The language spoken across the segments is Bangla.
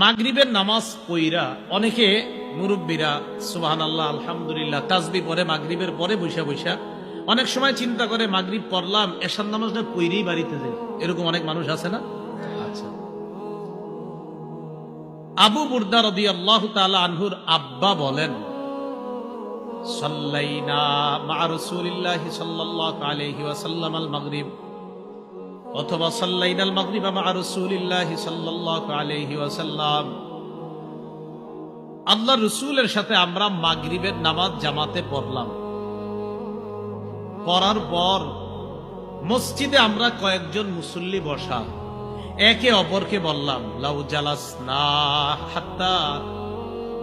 মাগরিবের নামাজ পইরা অনেকে মুরব্বীরা সুবহানাল্লাহ আলহামদুলিল্লাহ তাসবিহ পড়ে মাগরিবের পরে বৈশা বৈশা অনেক সময় চিন্তা করে মাগরিব পড়লাম এশার নামাজটা পইরেই বাড়িতে যাই, এরকম অনেক মানুষ আছে না? আচ্ছা, আবু বুরদা রাদিয়াল্লাহু তাআলা আনহুর আব্বা বলেন, সাল্লাইনা মা রাসূলিল্লাহি সাল্লাল্লাহু আলাইহি ওয়াসাল্লাম আল মাগরিব অথবা সাল্লাইনাল মাগরিবা মা রাসূলিল্লাহি সাল্লাল্লাহু আলাইহি ওয়াসাল্লাম, আল্লাহর রাসূলের সাথে আমরা মাগরিবের নামাজ জামাতে পড়লাম। পড়ার পর মসজিদে আমরা কয়েকজন মুসল্লি বসা, একে অপরকে বললাম, লাউ জালাসনা হাত্তা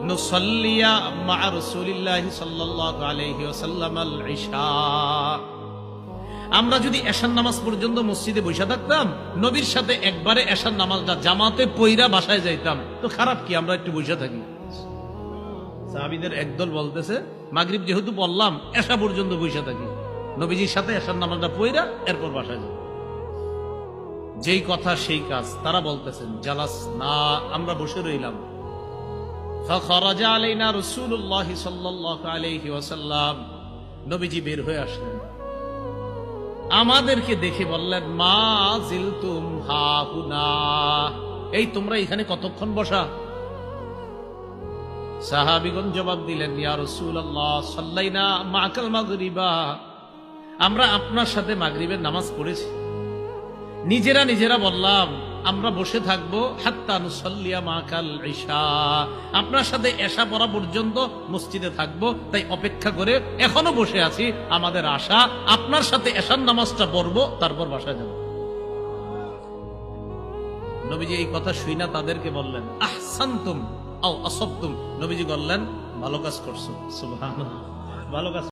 নুসাল্লিয়া মা রাসূলিল্লাহি সাল্লাল্লাহু আলাইহি ওয়াসাল্লাম আল ইশা, আমরা যদি এশার নামাজ পর্যন্ত মসজিদে বসে থাকতাম, নবীর সাথে একবারে এশার নামাজটা জামাতে পইরা বাসায় যাইতাম, তো খারাপ কি আমরা একটু বসে থাকি? সাহাবীদের একদল বলতেছে, মাগরিব যেহেতু পড়লাম এশা পর্যন্ত বসে থাকি, নবীজির সাথে এশার নামাজটা পইরা এরপর বাসায় যাব। যেই কথা সেই কাজ। তারা বলতেছেন, জালাস না, আমরা বসে রইলাম। ফাখারাজা আলাইনা রাসূলুল্লাহ সাল্লাল্লাহু আলাইহি ওয়াসাল্লাম, নবীজি বের হয়ে আসলেন, আমাদেরকে দেখে বললেন, মা জিলতুম হাহুনা, এই তোমরা এখানে কতক্ষণ বসা? সাহাবীগণ জবাব দিলেন, ইয়া রাসূলুল্লাহ সাল্লাইনা মা'কাল মাগরিবা, আমরা আপনার সাথে মাগরিবের নামাজ পড়েছি। নিজেরা বললাম, আমরা বসে থাকবো হাত্তা নুসাল্লিয়া মা'কাল ইশা, আপনার সাথে এশা পড়া পর্যন্ত মসজিদে থাকবো, তাই অপেক্ষা করে এখনো বসে আছি। আমাদের আশা আপনার সাথে এশার নামাজটা পড়বো, তারপর বাসায় যাব। নবীজি এই কথা শুইনা তাদেরকে বললেন, আহসানতুম আও আসাবতুম, নবীজি বললেন, ভালো কাজ করছো। সুবহানাল্লাহ, ভালো কাজ।